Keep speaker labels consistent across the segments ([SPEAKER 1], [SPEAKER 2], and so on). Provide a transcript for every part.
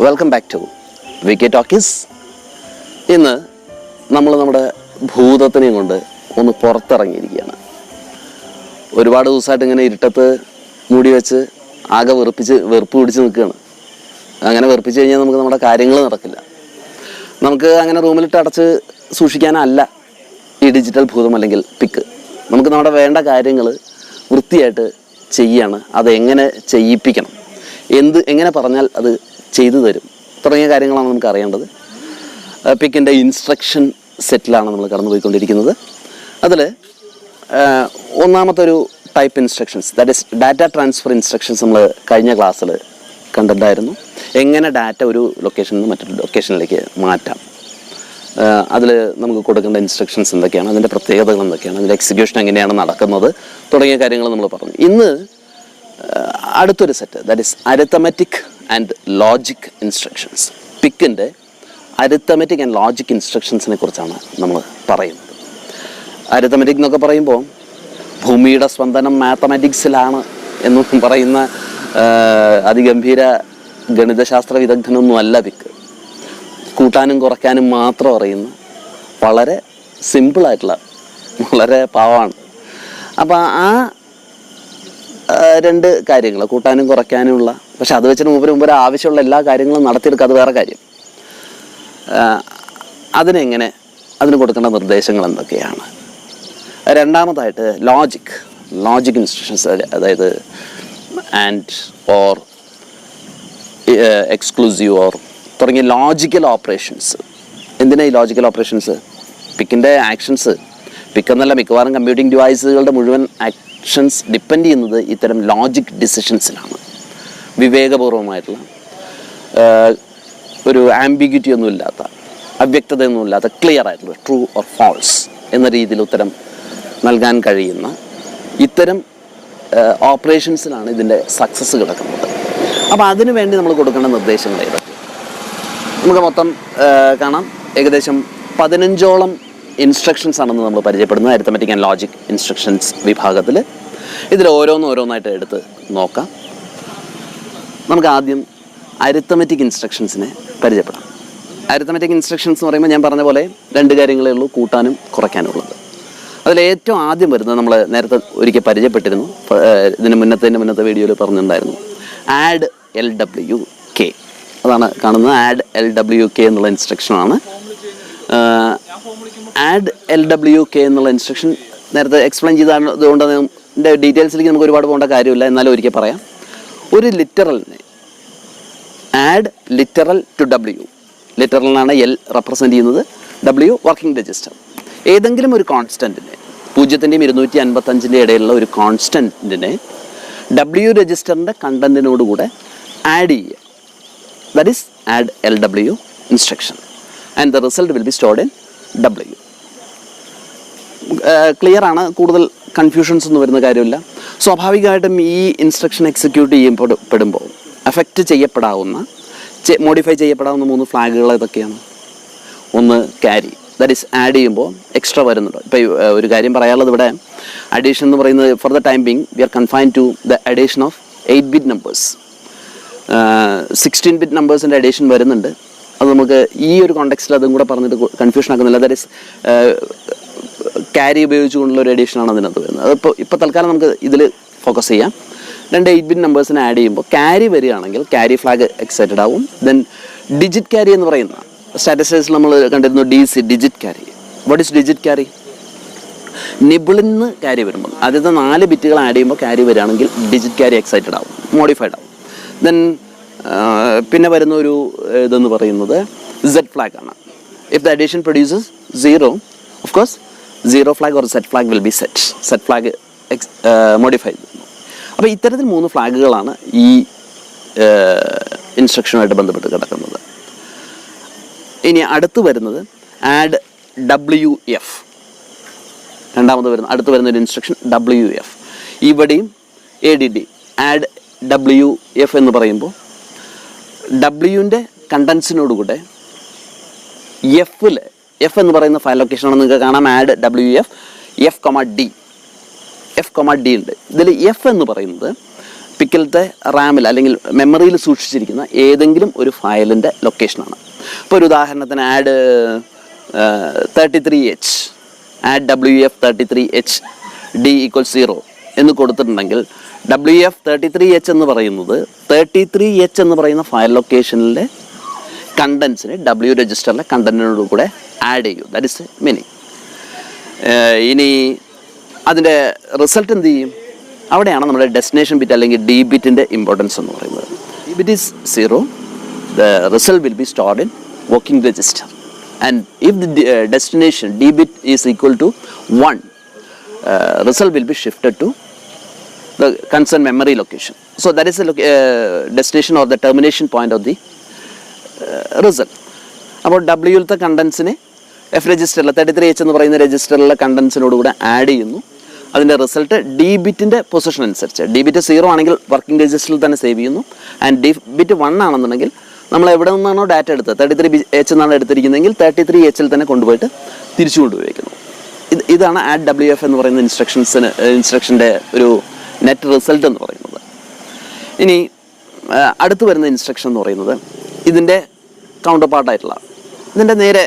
[SPEAKER 1] Welcome back to techytalkies. ഇന്ന് നമ്മൾ നമ്മുടെ ഭൂതത്തിനെയും കൊണ്ട് ഒന്ന് പുറത്തിറങ്ങിയിരിക്കുകയാണ്. ഒരുപാട് ദിവസമായിട്ട് ഇങ്ങനെ ഇരുട്ടത്ത് മൂടി വെച്ച് ആകെ വെറുപ്പ് പിടിച്ച് നിൽക്കുകയാണ്. അങ്ങനെ വെറുപ്പിച്ച് കഴിഞ്ഞാൽ നമുക്ക് നമ്മുടെ കാര്യങ്ങൾ നടക്കില്ല. നമുക്ക് അങ്ങനെ റൂമിലിട്ട് അടച്ച് സൂക്ഷിക്കാനല്ല ഈ ഡിജിറ്റൽ ഭൂതം അല്ലെങ്കിൽ പിക്ക്. നമുക്ക് നമ്മുടെ വേണ്ട കാര്യങ്ങൾ വൃത്തിയായിട്ട് ചെയ്യാണ്. അതെങ്ങനെ ചെയ്യിപ്പിക്കണം, എങ്ങനെ പറഞ്ഞാൽ അത് ചെയ്തു തരും തുടങ്ങിയ കാര്യങ്ങളാണ് നമുക്ക് അറിയേണ്ടത്. പിക്കിൻ്റെ ഇൻസ്ട്രക്ഷൻ സെറ്റിലാണ് നമ്മൾ കടന്നു പോയിക്കൊണ്ടിരിക്കുന്നത്. അതിൽ ഒന്നാമത്തെ ഒരു type instructions, that is data transfer instructions നമ്മൾ കഴിഞ്ഞ ക്ലാസ്സിൽ കണ്ടിട്ടുണ്ടായിരുന്നു. എങ്ങനെ ഡാറ്റ ഒരു ലൊക്കേഷനിൽ നിന്ന് മറ്റൊരു ലൊക്കേഷനിലേക്ക് മാറ്റാം, അതിൽ നമുക്ക് കൊടുക്കേണ്ട ഇൻസ്ട്രക്ഷൻസ് എന്തൊക്കെയാണ്, അതിൻ്റെ പ്രത്യേകതകൾ എന്തൊക്കെയാണ്, അതിൻ്റെ എക്സിക്യൂഷൻ എങ്ങനെയാണ് നടക്കുന്നത് തുടങ്ങിയ കാര്യങ്ങൾ നമ്മൾ പറഞ്ഞു. ഇന്ന് അടുത്തൊരു set, that is arithmetic and logic instructions. പിക്കിൻ്റെ അരിത്തമെറ്റിക് ആൻഡ് ലോജിക് ഇൻസ്ട്രക്ഷൻസിനെ കുറിച്ചാണ് നമ്മൾ പറയുന്നത്. അരിത്തമെറ്റിക് എന്നൊക്കെ പറയുമ്പോൾ ഭൂമിയുടെ സ്പന്ദനം മാത്തമാറ്റിക്സിലാണ് എന്നും പറയുന്ന അതിഗംഭീര ഗണിതശാസ്ത്ര വിദഗ്ധനൊന്നും അല്ല പിക്ക്. കൂട്ടാനും കുറയ്ക്കാനും മാത്രം അറിയുന്ന വളരെ സിമ്പിളായിട്ടുള്ള വളരെ പാവമാണ്. അപ്പോൾ ആ രണ്ട് കാര്യങ്ങൾ, കൂട്ടാനും കുറയ്ക്കാനുമുള്ള, പക്ഷെ അത് വെച്ചിട്ട് മുമ്പ് ആവശ്യമുള്ള എല്ലാ കാര്യങ്ങളും നടത്തിയെടുക്കുക, അത് വേറെ കാര്യം. അതിന് കൊടുക്കേണ്ട നിർദ്ദേശങ്ങൾ എന്തൊക്കെയാണ്? രണ്ടാമതായിട്ട് ലോജിക് ഇൻസ്ട്രക്ഷൻസ്, അതായത് ആൻഡ്, ഓർ, എക്സ്ക്ലൂസീവ്, ഓർ തുടങ്ങിയ ലോജിക്കൽ ഓപ്പറേഷൻസ്. എന്തിനാ ഈ ലോജിക്കൽ ഓപ്പറേഷൻസ്? പിക്കിൻ്റെ ആക്ഷൻസ്, പിക്കെന്നല്ല മിക്കവാറും കമ്പ്യൂട്ടിംഗ് ഡിവൈസുകളുടെ മുഴുവൻ ആക്ഷൻസ് ഡിപ്പെൻഡ് ചെയ്യുന്നത് ഇത്തരം ലോജിക് ഡിസിഷൻസിലാണ്. വിവേകപൂർവമായിട്ടുള്ള, ഒരു ആംബിഗ്യൂറ്റി ഒന്നുമില്ലാത്ത, അവ്യക്തതയൊന്നുമില്ലാത്ത, ക്ലിയർ ആയിട്ടുള്ള ട്രൂ ഓർ ഫാൾസ് എന്ന രീതിയിൽ ഉത്തരം നൽകാൻ കഴിയുന്ന ഇത്തരം ഓപ്പറേഷൻസിലാണ് ഇതിൻ്റെ സക്സസ് കിടക്കുന്നത്. അപ്പോൾ അതിനു വേണ്ടി നമ്മൾ കൊടുക്കേണ്ട നിർദ്ദേശങ്ങൾ ഏതൊക്കെ നമുക്ക് മൊത്തം കാണാം. ഏകദേശം 15ഓളം ഇൻസ്ട്രക്ഷൻസ് ആണെന്ന് നമ്മൾ പരിചയപ്പെടുന്നത് അരിത്തമെറ്റിക് ആൻഡ് ലോജിക് ഇൻസ്ട്രക്ഷൻസ് വിഭാഗത്തിൽ. ഇതിൽ ഓരോന്നായിട്ട് എടുത്ത് നോക്കാം. നമുക്ക് ആദ്യം അരിത്തമെറ്റിക് ഇൻസ്ട്രക്ഷൻസിനെ പരിചയപ്പെടാം. അരിത്തമെറ്റിക് ഇൻസ്ട്രക്ഷൻസ് എന്ന് പറയുമ്പോൾ ഞാൻ പറഞ്ഞ പോലെ രണ്ട് കാര്യങ്ങളേ ഉള്ളൂ, കൂട്ടാനും കുറയ്ക്കാനും ഉള്ളത്. അതിലേറ്റവും ആദ്യം വരുന്നത് നമ്മൾ നേരത്തെ ഒരിക്കൽ പരിചയപ്പെട്ടിരുന്നു, ഇതിന് മുന്നത്തെ വീഡിയോയിൽ പറഞ്ഞിട്ടുണ്ടായിരുന്നു, ആഡ് LWK. അതാണ് കാണുന്നത്. ആഡ് LWK എന്നുള്ള ഇൻസ്ട്രക്ഷനാണ്. ആഡ് LWK എന്നുള്ള ഇൻസ്ട്രക്ഷൻ നേരത്തെ എക്സ്പ്ലെയിൻ ചെയ്തതുകൊണ്ട് അതിൻ്റെ ഡീറ്റെയിൽസിലേക്ക് നമുക്ക് ഒരുപാട് പോകേണ്ട കാര്യമില്ല, എന്നാലും ഒരിക്കൽ പറയാം. ഒരു ലിറ്ററലിനെ ആഡ് ലിറ്ററൽ ടു W, ലിറ്ററലിനാണ് L റെപ്രസെൻ്റ് ചെയ്യുന്നത്, W വർക്കിംഗ് രജിസ്റ്റർ. ഏതെങ്കിലും ഒരു കോൺസ്റ്റൻറ്റിനെ, 0-ൻ്റെയും 255-ൻ്റെ ഇടയിലുള്ള ഒരു കോൺസ്റ്റൻറ്റിനെ W രജിസ്റ്ററിൻ്റെ കണ്ടൻറ്റിനോടുകൂടെ ആഡ് ചെയ്യുക. That is add LW instruction, and the result will be stored in W. Clear ആണ്, കൂടുതൽ കൺഫ്യൂഷൻസ് ഒന്നും വരുന്ന കാര്യമില്ല. സ്വാഭാവികമായിട്ടും ഈ ഇൻസ്ട്രക്ഷൻ എക്സിക്യൂട്ട് ചെയ്യപ്പെടുമ്പോൾ അഫക്റ്റ് ചെയ്യപ്പെടാവുന്ന, മോഡിഫൈ ചെയ്യപ്പെടാവുന്ന 3 ഫ്ലാഗുകൾ ഏതൊക്കെയാണ്? ഒന്ന് ക്യാരി, ദാറ്റ് ഈസ് ആഡ് ചെയ്യുമ്പോൾ എക്സ്ട്രാ വരുന്നുണ്ടോ. ഇപ്പോൾ ഒരു കാര്യം പറയാനുള്ളത്, ഇവിടെ അഡീഷൻ എന്ന് പറയുന്നത് for the time being we are confined to the addition of 8-bit numbers. 16-bit നമ്പേഴ്സിൻ്റെ അഡീഷൻ വരുന്നുണ്ട്. അത് നമുക്ക് ഈ ഒരു കോണ്ടെക്സ്റ്റിൽ അതും കൂടെ പറഞ്ഞിട്ട് കൺഫ്യൂഷൻ ആക്കുന്നില്ല. ദാറ്റ് ഈസ് ക്യാരി ഉപയോഗിച്ചുകൊണ്ടുള്ള ഒരു അഡീഷനാണ് അതിനകത്ത് വരുന്നത്. അതിപ്പോൾ തൽക്കാലം നമുക്ക് ഇതിൽ ഫോക്കസ് ചെയ്യാം. 2 8-bit നമ്പേഴ്സിനെ ആഡ് ചെയ്യുമ്പോൾ ക്യാരി വരികയാണെങ്കിൽ ക്യാരി ഫ്ലാഗ് എക്സൈറ്റഡ് ആവും. ദെൻ ഡിജിറ്റ് ക്യാരി എന്ന് പറയുന്ന സ്റ്റാറ്റിസ്റ്റിക്സിൽ നമ്മൾ കണ്ടിരുന്നു, DC, digit carry. What is digit carry? നിബിളിന്ന് ക്യാരി വരുമ്പോൾ ആദ്യത്തെ 4 ബിറ്റുകൾ ആഡ് ചെയ്യുമ്പോൾ ക്യാരി വരികയാണെങ്കിൽ ഡിജിറ്റ് ക്യാരി എക്സൈറ്റഡ് ആവും, മോഡിഫൈഡ് ആവും. ദെൻ പിന്നെ വരുന്ന ഒരു ഇതെന്ന് പറയുന്നത് Z ഫ്ലാഗ് ആണ്. If the addition produces 0, of course 0 flag or Z flag will be set flag modified. അപ്പോൾ ഇത്തരത്തിൽ 3 ഫ്ലാഗുകളാണ് ഈ ഇൻസ്ട്രക്ഷനുമായിട്ട് ബന്ധപ്പെട്ട് കിടക്കുന്നത്. ഇനി അടുത്ത് വരുന്നത് ആഡ് WF. അടുത്ത് വരുന്ന ഒരു ഇൻസ്ട്രക്ഷൻ WF. ഇവിടെയും ADD, ആഡ് WF എന്ന് പറയുമ്പോൾ Wൻ്റെ കണ്ടൻസിനോടുകൂടെ F എന്ന് പറയുന്ന ഫയൽ ലൊക്കേഷനാണ് നിങ്ങൾക്ക് കാണാം. ആഡ് WF F,D ഉണ്ട്. ഇതിൽ F എന്ന് പറയുന്നത് പിക്കിലത്തെ റാമിൽ അല്ലെങ്കിൽ മെമ്മറിയിൽ സൂക്ഷിച്ചിരിക്കുന്ന ഏതെങ്കിലും ഒരു ഫയലിൻ്റെ ലൊക്കേഷനാണ്. ഇപ്പോൾ ഒരു ഉദാഹരണത്തിന് add 33H add WF33H D = 0 എന്ന് കൊടുത്തിട്ടുണ്ടെങ്കിൽ WF33H എന്ന് പറയുന്നത് 33H എന്ന് പറയുന്ന ഫയൽ ലൊക്കേഷനിലെ കണ്ടൻസിനെ W രജിസ്റ്ററിലെ കണ്ടൻറ്റിനോട് കൂടെ ആഡ് ചെയ്യും. That is meaning. ഇനി അതിൻ്റെ റിസൾട്ട് എന്ത് ചെയ്യും? അവിടെയാണ് നമ്മുടെ ഡെസ്റ്റിനേഷൻ ബിറ്റ് അല്ലെങ്കിൽ D ബിറ്റിൻ്റെ ഇമ്പോർട്ടൻസ് എന്ന് പറയുന്നത്. D bit is 0, the result will be stored in working register, and if the destination D bit is equal to 1, result will be shifted to the concerned memory location. So that is the destination or the termination point of the result. അപ്പോൾ ഡബ്ല്യൂലത്തെ കണ്ടൻസിനെ F രജിസ്റ്ററിലെ 33H എന്ന് പറയുന്ന രജിസ്റ്ററിലെ കണ്ടൻസിനോടുകൂടെ add ചെയ്യുന്നു. അതിൻ്റെ result D ബിറ്റിൻ്റെ position അനുസരിച്ച്, D bit 0 ആണെങ്കിൽ working രജിസ്റ്ററിൽ തന്നെ save ചെയ്യുന്നു, ആൻഡ് D ബിറ്റ് 1 ആണെന്നുണ്ടെങ്കിൽ നമ്മൾ എവിടെ നിന്നാണോ ഡാറ്റ എടുത്തത് 33H എന്നാണ് എടുത്തിരിക്കുന്നതെങ്കിൽ 33H തന്നെ കൊണ്ടുപോയിട്ട് തിരിച്ചു കൊണ്ടുപോയിരിക്കുന്നു. ഇതാണ് ആഡ് WF എന്ന് പറയുന്ന ഇൻസ്ട്രക്ഷൻ്റെ ഒരു നെറ്റ് റിസൾട്ട് എന്ന് പറയുന്നത്. ഇനി അടുത്ത് വരുന്ന ഇൻസ്ട്രക്ഷൻ എന്ന് പറയുന്നത് ഇതിൻ്റെ കൗണ്ടർ പാർട്ടായിട്ടുള്ള, ഇതിൻ്റെ നേരെ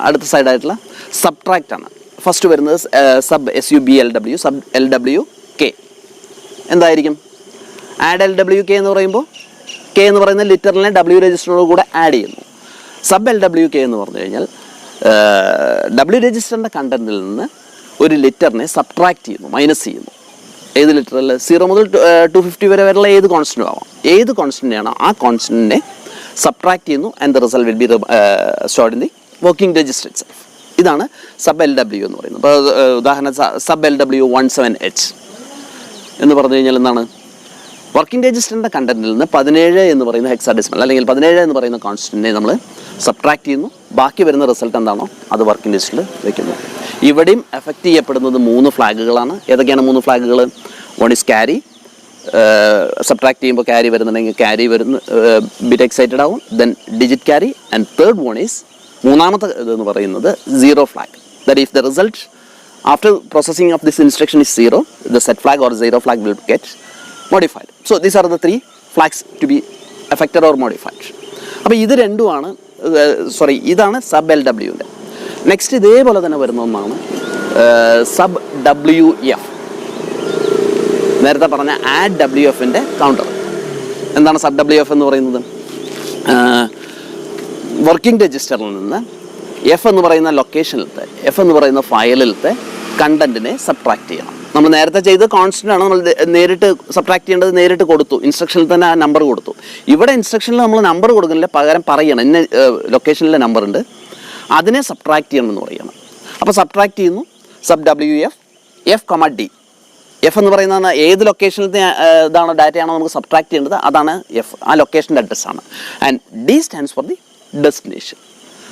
[SPEAKER 1] അടുത്ത സൈഡായിട്ടുള്ള സബ്ട്രാക്റ്റ് ആണ്. ഫസ്റ്റ് വരുന്നത് സബ് SUBLW, സബ് LWK. എന്തായിരിക്കും? ആഡ് LWK എന്ന് പറയുമ്പോൾ K എന്ന് പറയുന്ന ലിറ്ററിനെ W രജിസ്റ്ററിനോട് കൂടെ ആഡ് ചെയ്യുന്നു. സബ് LWK എന്ന് പറഞ്ഞു കഴിഞ്ഞാൽ W രജിസ്റ്ററിൻ്റെ കണ്ടന്റിൽ നിന്ന് ഒരു ലിറ്ററിനെ സബ്ട്രാക്ട് ചെയ്യുന്നു, മൈനസ് ചെയ്യുന്നു. ഏത് ലിറ്ററിൽ? 0 മുതൽ 250 വരെയുള്ള ഏത് കോൺസ്റ്റൻറ്റും ആവാം. ഏത് കോൺസ്റ്റൻറ്റിനാണോ ആ കോൺസ്റ്റൻറ്റിനെ സബ്ട്രാക്ട് ചെയ്യുന്നു, and the result will be stored in the working register itself. ഇതാണ് സബ് LW എന്ന് പറയുന്നത്. അപ്പോൾ ഉദാഹരണം സബ് LW17H എന്ന് പറഞ്ഞു കഴിഞ്ഞാൽ എന്താണ്? വർക്കിംഗ് രജിസ്റ്ററിൻ്റെ കണ്ടന്റിൽ നിന്ന് 17 എന്ന് പറയുന്ന ഹെക്സാഡെസിമൽ അല്ലെങ്കിൽ 17 എന്ന് പറയുന്ന കോൺസ്റ്റൻറ്റിനെ നമ്മൾ സബ്ട്രാക്ട് ചെയ്യുന്നു. ബാക്കി വരുന്ന റിസൾട്ട് എന്താണോ അത് വർക്കിംഗ് രജിസ്റ്ററിൽ വയ്ക്കുന്നു. ഇവിടെയും എഫക്റ്റ് ചെയ്യപ്പെടുന്നത് 3 ഫ്ലാഗുകളാണ്. ഏതൊക്കെയാണ് 3 ഫ്ലാഗുകൾ? One is carry. സബ്ട്രാക്ട് ചെയ്യുമ്പോൾ ക്യാരി വരുന്നുണ്ടെങ്കിൽ ക്യാരി വരുന്ന ബിറ്റ് എക്സൈറ്റഡ് ആവും. Then digit carry. And third one is, മൂന്നാമത്തെ ഇതെന്ന് പറയുന്നത് 0 flag. That if the result after processing of this instruction is 0, the set flag or 0 flag will get modified. So these are the 3 flags to be affected or modified. അപ്പോൾ ഇത് രണ്ടുമാണ്, ഇതാണ് sub LWൻ്റെ. Next ഇതേപോലെ തന്നെ വരുന്ന ഒന്നാണ് sub WF. നേരത്തെ പറഞ്ഞ ആഡ് WFൻ്റെ കൗണ്ടർ. എന്താണ് സബ് WF എന്ന് പറയുന്നത്? വർക്കിംഗ് രജിസ്റ്ററിൽ നിന്ന് F എന്ന് പറയുന്ന ലൊക്കേഷനിലത്തെ, F എന്ന് പറയുന്ന ഫയലിലത്തെ കണ്ടന്റിനെ സബ്ട്രാക്ട് ചെയ്യണം. നമ്മൾ നേരത്തെ ചെയ്ത് കോൺസ്റ്റൻ്റ് ആണ്, നമ്മൾ നേരിട്ട് സബ്ട്രാക്ട് ചെയ്യേണ്ടത് നേരിട്ട് കൊടുത്തു, ഇൻസ്ട്രക്ഷനിൽ തന്നെ ആ നമ്പർ കൊടുത്തു. ഇവിടെ ഇൻസ്ട്രക്ഷനിൽ നമ്മൾ നമ്പർ കൊടുക്കുന്നില്ല, പകരം പറയണം ഇന്ന ലൊക്കേഷനിലെ നമ്പർ ഉണ്ട്, അതിനെ സബ്ട്രാക്ട് ചെയ്യണം എന്ന് പറയണം. അപ്പോൾ സബ്ട്രാക്ട് ചെയ്യുന്നു. Sub WF F, D. F എന്ന് പറയുന്ന ഏത് ലൊക്കേഷനിലത്തെ ഇതാണോ ഡാറ്റയാണോ നമുക്ക് സബ്ട്രാക്ട് ചെയ്യേണ്ടത്, അതാണ് F, ആ ലൊക്കേഷൻ്റെ അഡ്രസ്സാണ്. And D stands for the destination.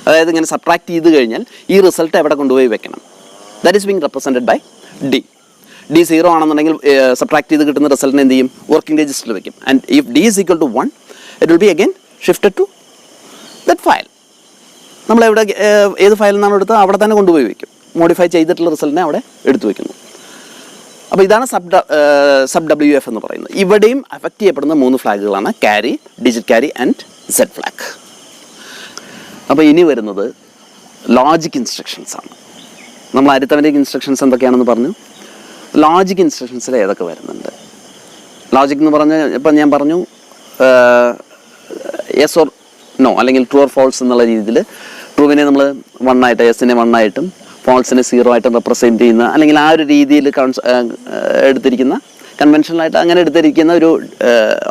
[SPEAKER 1] അതായത് ഇങ്ങനെ സബ്ട്രാക്ട് ചെയ്ത് കഴിഞ്ഞാൽ ഈ റിസൾട്ട് എവിടെ കൊണ്ടുപോയി വെക്കണം. That is being represented by D. D 0 ആണെന്നുണ്ടെങ്കിൽ സബ്ട്രാക്ട് ചെയ്ത് കിട്ടുന്ന റിസൾട്ടിനെ എന്ത് ചെയ്യും? വർക്കിംഗ് രജിസ്റ്ററിൽ വെക്കും. And if D is equal to 1, it will be again shifted to that file. നമ്മൾ എവിടെ ഏത് ഫയലിൽ നിന്നാണ് എടുത്തത് അവിടെ തന്നെ കൊണ്ടുപോയി വയ്ക്കും. മോഡിഫൈ ചെയ്തിട്ടുള്ള റിസൾട്ടിനെ അവിടെ എടുത്തു വയ്ക്കുന്നു. അപ്പോൾ ഇതാണ് സബ് WF എന്ന് പറയുന്നത്. ഇവിടെയും അഫക്റ്റ് ചെയ്യപ്പെടുന്ന 3 ഫ്ലാഗുകളാണ് carry, digit carry and Z flag. അപ്പോൾ ഇനി വരുന്നത് ലോജിക് ഇൻസ്ട്രക്ഷൻസ് ആണ്. നമ്മൾ അരിത്തമെറ്റിക് ഇൻസ്ട്രക്ഷൻസ് എന്തൊക്കെയാണെന്ന് പറഞ്ഞു. ലോജിക് ഇൻസ്ട്രക്ഷൻസിൽ ഏതൊക്കെ വരുന്നുണ്ട്? ലോജിക് എന്ന് പറഞ്ഞാൽ ഇപ്പം ഞാൻ പറഞ്ഞു യെസ് ഓർ നോ അല്ലെങ്കിൽ ട്രൂ ഓർ ഫോൾസ് എന്നുള്ള രീതിയിൽ ട്രൂവിനെ നമ്മൾ 1 ആയിട്ട്, യെസിനെ 1 ആയിട്ടും ഫോൾസിനെ 0 ആയിട്ടും റെപ്രസെൻറ്റ് ചെയ്യുന്ന, അല്ലെങ്കിൽ ആ ഒരു രീതിയിൽ എടുത്തിരിക്കുന്ന കൺവെൻഷനലായിട്ട് അങ്ങനെ എടുത്തിരിക്കുന്ന ഒരു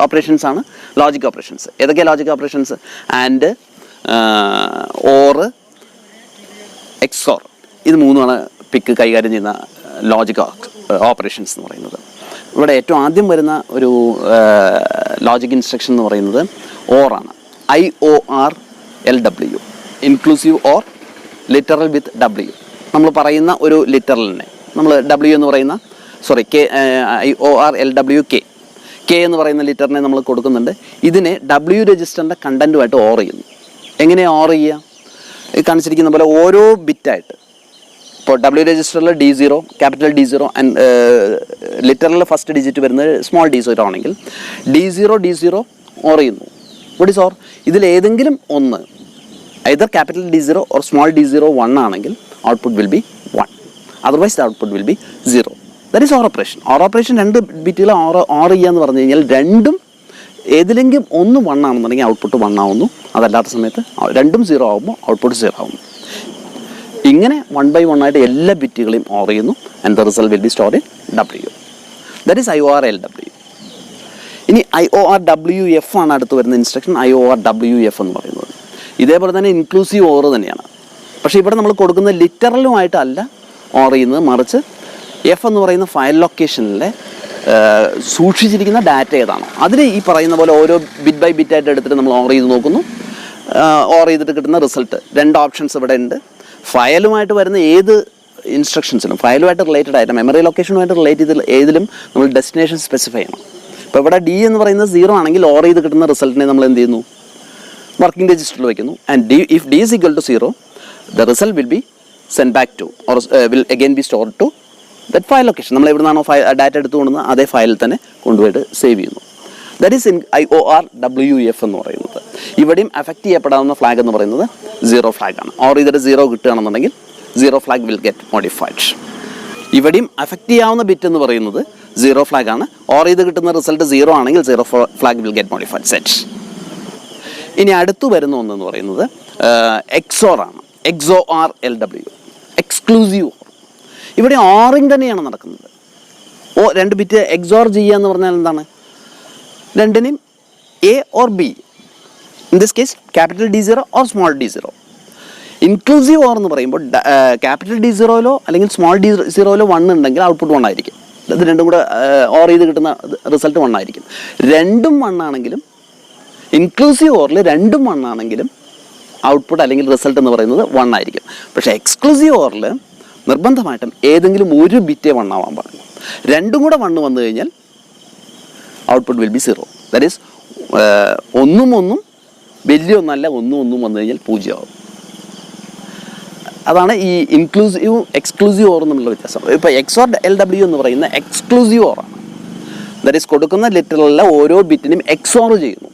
[SPEAKER 1] ഓപ്പറേഷൻസ് ആണ് ലോജിക് ഓപ്പറേഷൻസ്. ഏതൊക്കെയാണ് logic operations? And, or, XOR. ഇത് 3ആണ് പിക്ക് കൈകാര്യം ചെയ്യുന്ന ലോജിക് ഓപ്പറേഷൻസ് എന്ന് പറയുന്നത്. ഇവിടെ ഏറ്റവും ആദ്യം വരുന്ന ഒരു ലോജിക് ഇൻസ്ട്രക്ഷൻ എന്ന് പറയുന്നത് ഓറാണ്. IORLW, inclusive or literal with W. നമ്മൾ പറയുന്ന ഒരു ലിറ്ററലിനെ നമ്മൾ W എന്ന് പറയുന്ന IORLWK എന്ന് പറയുന്ന ലിറ്ററിനെ നമ്മൾ കൊടുക്കുന്നുണ്ട്. ഇതിനെ W രജിസ്റ്ററിൻ്റെ കണ്ടൻറ്റുമായിട്ട് ഓർ ചെയ്യുന്നു. എങ്ങനെയാണ് ഓർ ചെയ്യുക? കാണിച്ചിരിക്കുന്ന പോലെ ഓരോ ബിറ്റായിട്ട് ഇപ്പോൾ W രജിസ്റ്ററിൽ D0 capital D0 and literal first digit വരുന്നത് സ്മോൾ D0 ആണെങ്കിൽ D0 ഓർ ചെയ്യുന്നു. What is or? ഇതിലേതെങ്കിലും ഒന്ന് either capital D0 or small D0 1 ആണെങ്കിൽ output will be 1. Otherwise the output will be 0. That is OR operation. OR operation രണ്ട് ബിറ്റുകൾ OR ചെയ്യാന്ന് പറഞ്ഞു കഴിഞ്ഞാൽ രണ്ടും ഏതിലെങ്കിലും ഒന്ന് 1 ആണെന്നുണ്ടെങ്കിൽ ഔട്ട്പുട്ട് 1 ആവുന്നു. അതല്ലാത്ത സമയത്ത് രണ്ടും 0 ആകുമ്പോൾ ഔട്ട്പുട്ട് 0 ആവുന്നു. ഇങ്ങനെ 1 by 1 ആയിട്ട് എല്ലാ ബിറ്റുകളെയും OR ചെയ്യുന്നു and the result will be stored in W. That is IORLW. ഇനി IORWF ആണ് അടുത്ത് വരുന്ന ഇൻസ്ട്രക്ഷൻ. IORWF എന്ന് പറയുന്നത് ഇതേപോലെ തന്നെ ഇൻക്ലൂസീവ് OR തന്നെയാണ്. പക്ഷേ ഇവിടെ നമ്മൾ കൊടുക്കുന്നത് ലിറ്ററലുമായിട്ടല്ല OR ചെയ്യുന്നത്, മറിച്ച് എഫ് എന്ന് പറയുന്ന ഫയൽ ലൊക്കേഷനിലെ സൂക്ഷിച്ചിരിക്കുന്ന ഡാറ്റ ഏതാണോ അതിൽ ഈ പറയുന്ന പോലെ ഓരോ ബിറ്റ് ബൈ ബിറ്റ് ആയിട്ട് എടുത്തിട്ട് നമ്മൾ OR ചെയ്ത് നോക്കുന്നു. OR ചെയ്തിട്ട് കിട്ടുന്ന റിസൾട്ട് രണ്ട് ഓപ്ഷൻസ് ഇവിടെ ഉണ്ട്. ഫയലുമായിട്ട് വരുന്ന ഏത് ഇൻസ്ട്രക്ഷൻസിലും ഫയലുമായിട്ട് റിലേറ്റഡ് ആയിട്ട് മെമ്മറി ലൊക്കേഷനുമായിട്ട് റിലേറ്റ് ചെയ്ത് ഏതിലും നമ്മൾ ഡെസ്റ്റിനേഷൻ സ്പെസിഫൈ ചെയ്യണം. ഇപ്പോൾ ഇവിടെ D എന്ന് പറയുന്നത് 0 ആണെങ്കിൽ OR ചെയ്ത് കിട്ടുന്ന റിസൾട്ടിനെ നമ്മൾ എന്ത് ചെയ്യുന്നു? വർക്കിംഗ് രജിസ്റ്ററിൽ വയ്ക്കുന്നു. And if D is equal to 0, the result will be sent back to or will again be stored to that file location. നമ്മൾ എവിടുന്നാണോ ഡാറ്റ എടുത്തു കൊണ്ടുവന്നത് അതേ ഫയലിൽ തന്നെ കൊണ്ടുപോയിട്ട് സേവ് ചെയ്യുന്നു. ദാറ്റ് ഈസ് IORWF എന്ന് പറയുന്നത്. ഇവിടെയും അഫക്റ്റ് ചെയ്യപ്പെടാവുന്ന ഫ്ലാഗ് എന്ന് പറയുന്നത് 0 ഫ്ലാഗ് ആണ്. OR ചെയ്തിട്ട് 0 കിട്ടുകയാണെന്നുണ്ടെങ്കിൽ 0 ഫ്ലാഗ് വിൽ ഗെറ്റ് മോഡിഫൈഡ്. ഇവിടെയും അഫക്റ്റ് ചെയ്യാവുന്ന ബിറ്റ് എന്ന് പറയുന്നത് 0 ഫ്ലാഗ് ആണ്. OR ചെയ്ത് കിട്ടുന്ന റിസൾട്ട് 0 ആണെങ്കിൽ 0 flag will get modified set. ഇനി അടുത്തു വരുന്ന ഒന്നെന്ന് പറയുന്നത് XOR ആണ്. XORLW, exclusive OR. ഇവിടെ ഓറിങ് തന്നെയാണ് നടക്കുന്നത്. രണ്ട് ബിറ്റ് XOR ചെയ്യുക എന്ന് പറഞ്ഞാൽ എന്താണ്? രണ്ടിനെയും A or B, in this case capital D0 or small D0. Inclusive OR എന്ന് പറയുമ്പോൾ ക്യാപിറ്റൽ D0 അല്ലെങ്കിൽ സ്മോൾ D0 1 ഉണ്ടെങ്കിൽ ഔട്ട്പുട്ട് 1 ആയിരിക്കും. ഇത് രണ്ടും കൂടെ OR ചെയ്ത് കിട്ടുന്ന റിസൾട്ട് 1 ആയിരിക്കും. രണ്ടും 1 ആണെങ്കിലും ഇൻക്ലൂസീവ് ORൽ രണ്ടും 1 ആണെങ്കിലും ഔട്ട്പുട്ട് അല്ലെങ്കിൽ റിസൾട്ട് എന്ന് പറയുന്നത് 1 ആയിരിക്കും. പക്ഷേ എക്സ്ക്ലൂസീവ് ORൽ നിർബന്ധമായിട്ടും ഏതെങ്കിലും ഒരു ബിറ്റേ 1 ആവാൻ പാടില്ല. രണ്ടും കൂടെ 1 വന്നു കഴിഞ്ഞാൽ output will be 0. That is ഒന്നും വലിയ ഒന്നല്ല, ഒന്നും വന്നു കഴിഞ്ഞാൽ 0 ആവും. അതാണ് ഈ ഇൻക്ലൂസീവ് എക്സ്ക്ലൂസീവ് OR തമ്മിലുള്ള വ്യത്യാസം. ഇപ്പോൾ XORLW എന്ന് പറയുന്ന എക്സ്ക്ലൂസീവ് OR ആണ്. ദാറ്റ് ഈസ് കൊടുക്കുന്ന ലിറ്ററലിലെ ഓരോ ബിറ്റിനും XOR ചെയ്യുന്നു.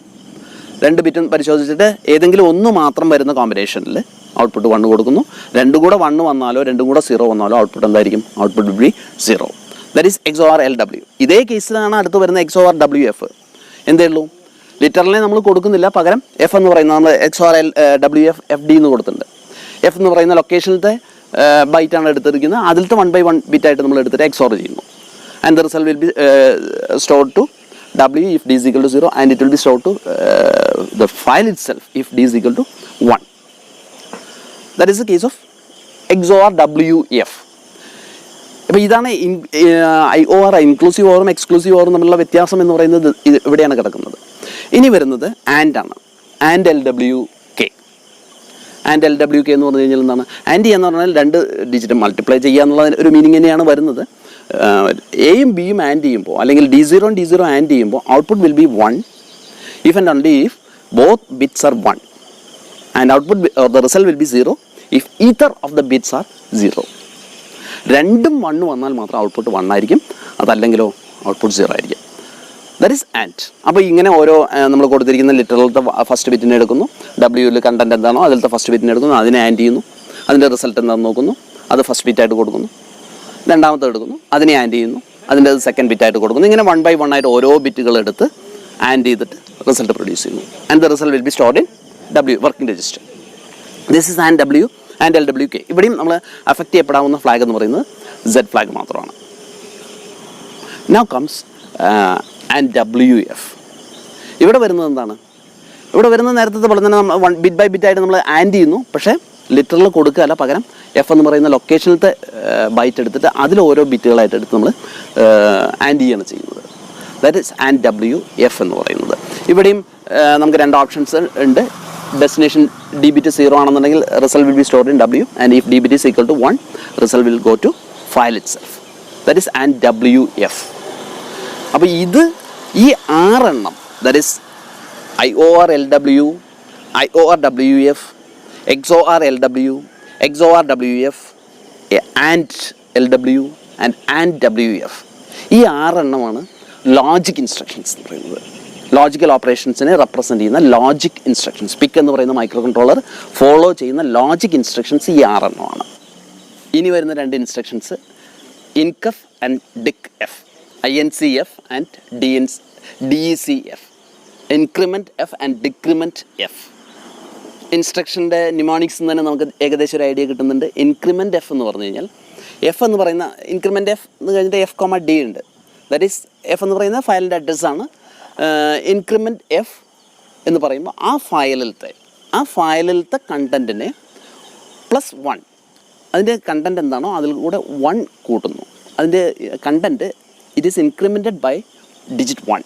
[SPEAKER 1] രണ്ട് ബിറ്റും പരിശോധിച്ചിട്ട് ഏതെങ്കിലും ഒന്ന് മാത്രം വരുന്ന കോമ്പിനേഷനിൽ ഔട്ട്പുട്ട് 1 കൊടുക്കുന്നു. രണ്ടും കൂടെ 1 വന്നാലോ രണ്ടും കൂടെ 0 വന്നാലോ ഔട്ട്പുട്ട് എന്തായിരിക്കും? Output will be 0. That is XORLW. ഇതേ കേസിലാണ് അടുത്ത് വരുന്ന XORWF. എന്തേ ഉള്ളൂ? ലിറ്ററലിനെ നമ്മൾ കൊടുക്കുന്നില്ല, പകരം F എന്ന് പറയുന്ന നമ്മൾ XORLWF FD എന്ന് കൊടുത്തിട്ടുണ്ട്. F എന്ന് പറയുന്ന ലൊക്കേഷനിലത്തെ ബൈറ്റാണ് എടുത്തിരിക്കുന്നത്. അതിലത്തെ 1 by 1 ബിറ്റായിട്ട് നമ്മൾ എടുത്തിട്ട് XOR ചെയ്യുന്നു. And the result will be stored to W if D is equal to 0, and it will be stored to the file itself if D is equal to 1. That is the case of XORWF. അപ്പോൾ ഇതാണ് IOR inclusive ORും exclusive ORും തമ്മിലുള്ള വ്യത്യാസം എന്ന് പറയുന്നത് ഇവിടെയാണ് കിടക്കുന്നത്. ഇനി വരുന്നത് AND ആണ്. AND LWK. AND LWK എന്ന് പറഞ്ഞു കഴിഞ്ഞാൽ എന്താണ്? AND എന്ന് പറഞ്ഞാൽ രണ്ട് ഡിജിറ്റ് മൾട്ടിപ്ലൈ ചെയ്യുക എന്നുള്ള ഒരു മീനിങ് തന്നെയാണ് വരുന്നത്. എയും ബിയും ആൻഡ് ചെയ്യുമ്പോൾ അല്ലെങ്കിൽ D0 D0 ആൻഡ് ചെയ്യുമ്പോൾ output will be 1 if and only if both bits R 1 and output or the result will B 0 if ether of the bits R 0. രണ്ടും 1 വന്നാൽ മാത്രം ഔട്ട്പുട്ട് 1 ആയിരിക്കും, അതല്ലെങ്കിലോ ഔട്ട്പുട്ട് 0 ആയിരിക്കും. That is and. അപ്പോൾ ഇങ്ങനെ ഓരോ നമ്മൾ കൊടുത്തിരിക്കുന്ന ലിറ്ററലത്തെ ഫസ്റ്റ് ബിറ്റിനെ എടുക്കുന്നു, Wയിൽ കണ്ടന്റ് എന്താണോ അതിലത്തെ ഫസ്റ്റ് ബിറ്റിനെ എടുക്കുന്നു, അതിനെ ആൻഡ് ചെയ്യുന്നു, അതിൻ്റെ റിസൾട്ട് എന്താണെന്ന് നോക്കുന്നു, അത് ഫസ്റ്റ് ബിറ്റായിട്ട് കൊടുക്കുന്നു, രണ്ടാമത്തെ എടുക്കുന്നു, അതിനെ ആൻഡ് ചെയ്യുന്നു, അതിൻ്റെ സെക്കൻഡ് ബിറ്റായിട്ട് കൊടുക്കുന്നു. ഇങ്ങനെ 1 by 1 ആയിട്ട് ഓരോ ബിറ്റുകൾ എടുത്ത് ആൻഡ് ചെയ്തിട്ട് റിസൾട്ട് പ്രൊഡ്യൂസ് ചെയ്യുന്നു. And the result will be stored in W working register. This is and W and LWK. ഇവിടെയും നമ്മൾ അഫക്റ്റ് ചെയ്യപ്പെടാവുന്ന ഫ്ലാഗ് എന്ന് പറയുന്നത് Z ഫ്ലാഗ് മാത്രമാണ്. Now comes and WF. ഇവിടെ വരുന്നത് എന്താണ്? ഇവിടെ വരുന്നത് നേരത്തെ പോലെ തന്നെ നമ്മൾ ബിറ്റ് ബൈ ബിറ്റ് ആയിട്ട് നമ്മൾ ആൻഡ് ചെയ്യുന്നു, പക്ഷേ ലിറ്ററൽ കൊടുക്കുകയല്ല, പകരം F എന്ന് പറയുന്ന ലൊക്കേഷനിലത്തെ ബൈറ്റ് എടുത്തിട്ട് അതിൽ ഓരോ ബിറ്റുകളായിട്ട് എടുത്ത് നമ്മൾ ആൻഡ് ചെയ്യുകയാണ് ചെയ്യുന്നത്. ദാറ്റ് ഈസ് ആൻഡ് WF എന്ന് പറയുന്നത്. ഇവിടെയും നമുക്ക് രണ്ട് ഓപ്ഷൻസ് ഉണ്ട്. ഡെസ്റ്റിനേഷൻ D ബിറ്റ് 0 ആണെന്നുണ്ടെങ്കിൽ result will be stored in W, and if D bit is equal to 1 result will go to file itself. That is and WF. അപ്പോൾ ഇത് ഈ 6 എണ്ണം, that is IORLW, IORWF, XORLW, XORWF, and LW and WF. ഈ 6 എണ്ണമാണ് logic instructions എന്ന് പറയുന്നത്. Logical ഓപ്പറേഷൻസിനെ represent ചെയ്യുന്ന ലോജിക് ഇൻസ്ട്രക്ഷൻസ്. PIC എന്ന് പറയുന്ന മൈക്രോ കൺട്രോളർ ഫോളോ ചെയ്യുന്ന ലോജിക് ഇൻസ്ട്രക്ഷൻസ് ഈ 6 എണ്ണമാണ്. ഇനി വരുന്ന 2 instructions INCF and DICF, INCF and DECF, increment F and decrement F. ഇൻസ്ട്രക്ഷൻ്റെ ന്യൂമോണിക്സ് തന്നെ നമുക്ക് ഏകദേശം ഒരു ഐഡിയ കിട്ടുന്നുണ്ട്. ഇൻക്രിമെൻറ്റ് F എന്ന് പറഞ്ഞു കഴിഞ്ഞാൽ എഫ് എന്ന് പറയുന്ന ഇൻക്രിമെൻറ്റ് F എന്ന് കഴിഞ്ഞിട്ട് F,D ഉണ്ട്. ദാറ്റ് ഈസ് F എന്ന് പറയുന്ന ഫയലിൻ്റെ അഡ്രസ്സാണ്. ഇൻക്രിമെൻറ്റ് F എന്ന് പറയുമ്പോൾ ആ ഫയലിലത്തെ കണ്ടൻറ്റിനെ +1, അതിൻ്റെ കണ്ടൻറ്റ് എന്താണോ അതിൽ കൂടെ 1 കൂട്ടുന്നു. അതിൻ്റെ content it is incremented by digit 1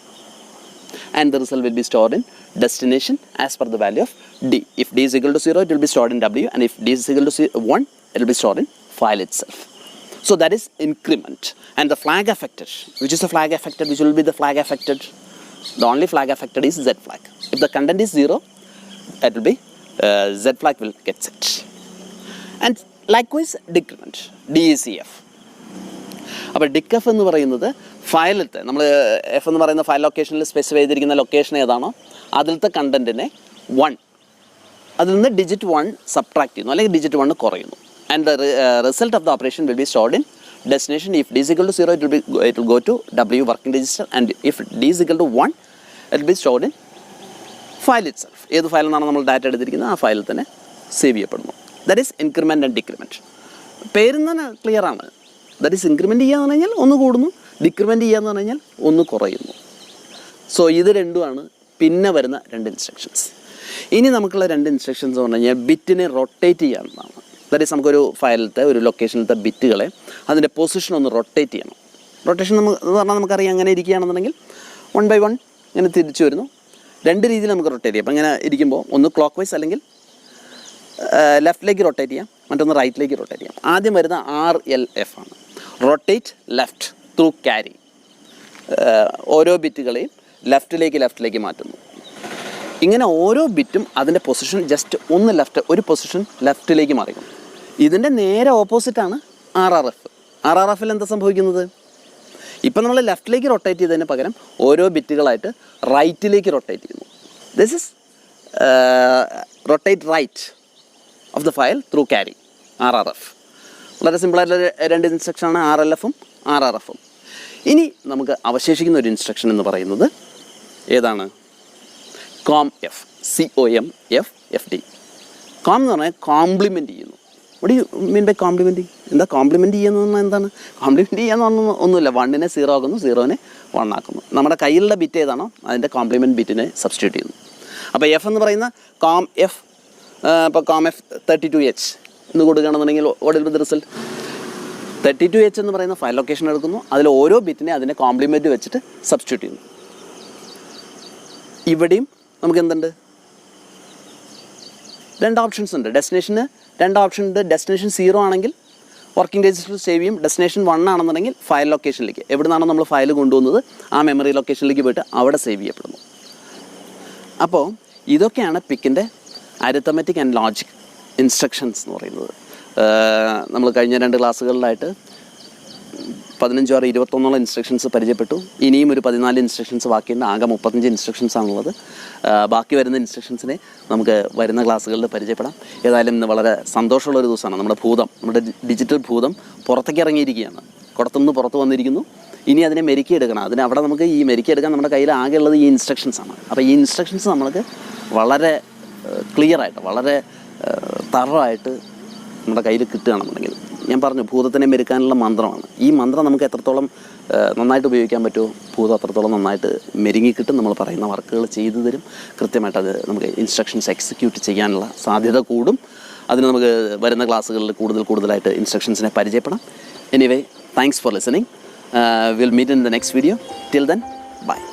[SPEAKER 1] and the result will be stored in destination as per the value of D. If D is equal to 0, it will be stored in W, and if D is equal to 1, it will be stored in file itself. So that is increment. And the flag affected, which is the flag affected, which will be the flag affected? The only flag affected is Z flag. If the content is 0, it will be Z flag will get set. And likewise decrement, DECF. അപ്പോൾ DICF എന്ന് പറയുന്നത് ഫയലിലത്തെ നമ്മൾ F എന്ന് പറയുന്ന file ലൊക്കേഷനിൽ specify ചെയ്തിരിക്കുന്ന location ഏതാണോ അതിലത്തെ കണ്ടൻറ്റിനെ 1, അതിൽ നിന്ന് digit 1 സബ്ട്രാക്ട് ചെയ്യുന്നു, അല്ലെങ്കിൽ digit 1 കുറയുന്നു. And the result of the operation will be stored in destination. If D is equal to 0, it will go to W working register, and if D is equal to 1, it will be stored in file itself. ഏത് ഫയലിൽ നിന്നാണ് നമ്മൾ data എടുത്തിരിക്കുന്നത് ആ ഫയലിൽ തന്നെ save ചെയ്യപ്പെടുന്നു. That is increment and decrement. പേരിൽ തന്നെ ക്ലിയർ ആണ്. ദാറ്റ് ഈസ് ഇൻക്രിമെൻറ്റ് ചെയ്യുക എന്ന് പറഞ്ഞാൽ 1 കൂടുന്നു, ഡിക്രിമെൻറ്റ് ചെയ്യുക എന്ന് പറഞ്ഞു കഴിഞ്ഞാൽ 1 കുറയുന്നു. സോ ഇത് രണ്ടുമാണ് പിന്നെ വരുന്ന 2 ഇൻസ്ട്രക്ഷൻസ്. ഇനി നമുക്കുള്ള 2 ഇൻസ്ട്രക്ഷൻസ് എന്ന് പറഞ്ഞു കഴിഞ്ഞാൽ ബിറ്റിനെ റൊട്ടേറ്റ് ചെയ്യാവുന്നതാണ്. ദാറ്റ് ഈസ് നമുക്കൊരു ഫയലിലത്തെ ഒരു ലൊക്കേഷനിലത്തെ ബിറ്റുകളെ അതിൻ്റെ പൊസിഷൻ ഒന്ന് റൊട്ടേറ്റ് ചെയ്യണം. റൊട്ടേഷൻ എന്ന് പറഞ്ഞാൽ നമുക്കറിയാം, അങ്ങനെ ഇരിക്കുകയാണെന്നുണ്ടെങ്കിൽ 1 by 1 ഇങ്ങനെ തിരിച്ചു വരുന്നു. 2 രീതിയിൽ നമുക്ക് റൊട്ടേറ്റ് ചെയ്യാം. അപ്പോൾ ഇങ്ങനെ ഇരിക്കുമ്പോൾ ഒന്ന് ക്ലോക്ക് വൈസ് അല്ലെങ്കിൽ ലെഫ്റ്റിലേക്ക് റൊട്ടേറ്റ് ചെയ്യാം, മറ്റൊന്ന് റൈറ്റിലേക്ക് റൊട്ടേറ്റ് ചെയ്യാം. ആദ്യം വരുന്ന RLF ആണ്, റൊട്ടേറ്റ് ലെഫ്റ്റ് ത്രൂ ക്യാരി. ഓരോ ബിറ്റുകളെയും ലെഫ്റ്റിലേക്ക് മാറ്റുന്നു. ഇങ്ങനെ ഓരോ ബിറ്റും അതിൻ്റെ പൊസിഷൻ ജസ്റ്റ് ഒരു പൊസിഷൻ ലെഫ്റ്റിലേക്ക് മാറിക്കും. ഇതിൻ്റെ നേരെ ഓപ്പോസിറ്റാണ് RRF. RRFിൽ എന്താ സംഭവിക്കുന്നത്? ഇപ്പം നമ്മൾ ലെഫ്റ്റിലേക്ക് റൊട്ടേറ്റ് ചെയ്തതിന് പകരം ഓരോ ബിറ്റുകളായിട്ട് റൈറ്റിലേക്ക് റൊട്ടേറ്റ് ചെയ്യുന്നു. This is rotate right of the file through carry, RRF. വളരെ സിമ്പിളായിട്ടുള്ള 2 ഇൻസ്ട്രക്ഷനാണ് RLFും RRFും. ഇനി നമുക്ക് അവശേഷിക്കുന്ന ഒരു ഇൻസ്ട്രക്ഷൻ എന്ന് പറയുന്നത് ഏതാണ്? COMF, COMFFD. കോം എന്ന് പറഞ്ഞാൽ കോംപ്ലിമെൻറ്റ് ചെയ്യുന്നു. What you mean by complementing? എന്താ കോംപ്ലിമെൻറ്റ് ചെയ്യുന്നത് പറഞ്ഞാൽ എന്താണ്? കോംപ്ലിമെൻറ്റ് ചെയ്യാന്ന് പറഞ്ഞാൽ ഒന്നുമില്ല, 1നെ 0 ആക്കുന്നു, 0നെ 1 ആക്കുന്നു. നമ്മുടെ കയ്യിലുള്ള ബിറ്റ് ഏതാണോ അതിൻ്റെ കോംപ്ലിമെൻറ്റ് ബിറ്റിനെ സബ്സ്റ്റിറ്റ്യൂട്ട് ചെയ്യുന്നു. അപ്പോൾ F എന്ന് പറയുന്ന COMF, ഇപ്പോൾ COMF 32H എന്ന് കൊടുക്കുകയാണെന്നുണ്ടെങ്കിൽ what will be the result? 32H എന്ന് പറയുന്ന ഫയൽ ലൊക്കേഷൻ എടുക്കുന്നു, അതിൽ ഓരോ ബിറ്റിനെ അതിൻ്റെ കോംപ്ലിമെൻറ്റ് വെച്ചിട്ട് സബ്സ്റ്റിറ്റ്യൂട്ട് ചെയ്യുന്നു. ഇവിടെയും നമുക്ക് എന്തുണ്ട്? 2 ഓപ്ഷൻസ് ഉണ്ട്. ഡെസ്റ്റിനേഷന് 2 ഓപ്ഷൻ ഉണ്ട്. ഡെസ്റ്റിനേഷൻ 0 ആണെങ്കിൽ വർക്കിംഗ് രജിസ്റ്ററിൽ സേവ് ചെയ്യും. ഡെസ്റ്റിനേഷൻ 1 ആണെന്നുണ്ടെങ്കിൽ ഫയൽ ലൊക്കേഷനിലേക്ക്, എവിടെ നിന്നാണോ നമ്മൾ ഫയൽ കൊണ്ടുവന്നത് ആ മെമ്മറി ലൊക്കേഷനിലേക്ക് പോയിട്ട് അവിടെ സേവ് ചെയ്യപ്പെടുന്നു. അപ്പോൾ ഇതൊക്കെയാണ് PICൻ്റെ അരിത്തമെറ്റിക് ആൻഡ് ലോജിക് ഇൻസ്ട്രക്ഷൻസ് എന്ന് പറയുന്നത്. നമ്മൾ കഴിഞ്ഞ 2 ക്ലാസ്സുകളിലായിട്ട് 15-21 ഇൻസ്ട്രക്ഷൻസ് പരിചയപ്പെട്ടു. ഇനിയും ഒരു 14 ഇൻസ്ട്രക്ഷൻസ് ബാക്കിയുണ്ട്. ആകെ 35 ഇൻസ്ട്രക്ഷൻസ് ആണുള്ളത്. ബാക്കി വരുന്ന ഇൻസ്ട്രക്ഷൻസിനെ നമുക്ക് വരുന്ന ക്ലാസ്സുകളിൽ പരിചയപ്പെടാം. ഏതായാലും ഇന്ന് വളരെ സന്തോഷമുള്ളൊരു ദിവസമാണ്. നമ്മുടെ ഡിജിറ്റൽ ഭൂതം പുറത്തേക്ക് ഇറങ്ങിയിരിക്കുകയാണ്. കുടത്തുനിന്ന് പുറത്ത് വന്നിരിക്കുന്നു. ഇനി അതിനെ മെരുക്കിയെടുക്കണം. അവിടെ നമുക്ക് ഈ മെരുക്കിയെടുക്കാൻ നമ്മുടെ കയ്യിൽ ആകെയുള്ളത് ഈ ഇൻസ്ട്രക്ഷൻസാണ്. അപ്പോൾ ഈ ഇൻസ്ട്രക്ഷൻസ് നമ്മൾക്ക് വളരെ ക്ലിയറായിട്ട്, വളരെ തറവായിട്ട് നമ്മുടെ കയ്യിൽ കിട്ടുകയാണെന്നുണ്ടെങ്കിൽ, ഞാൻ പറഞ്ഞു ഭൂതത്തിനെ മെരുക്കാനുള്ള മന്ത്രമാണ്. ഈ മന്ത്രം നമുക്ക് എത്രത്തോളം നന്നായിട്ട് ഉപയോഗിക്കാൻ പറ്റുമോ ഭൂതം അത്രത്തോളം നന്നായിട്ട് മെരുങ്ങിക്കിട്ടും. നമ്മൾ പറയുന്ന വർക്കുകൾ ചെയ്തു തരും. കൃത്യമായിട്ട് അത് നമുക്ക് ഇൻസ്ട്രക്ഷൻസ് എക്സിക്യൂട്ട് ചെയ്യാനുള്ള സാധ്യത കൂടും. അതിന് നമുക്ക് വരുന്ന ക്ലാസ്സുകളിൽ കൂടുതലായിട്ട് ഇൻസ്ട്രക്ഷൻസിനെ പരിചയപ്പെടാം. Anyway, thanks for listening. We'll meet in the next video. Till then, bye.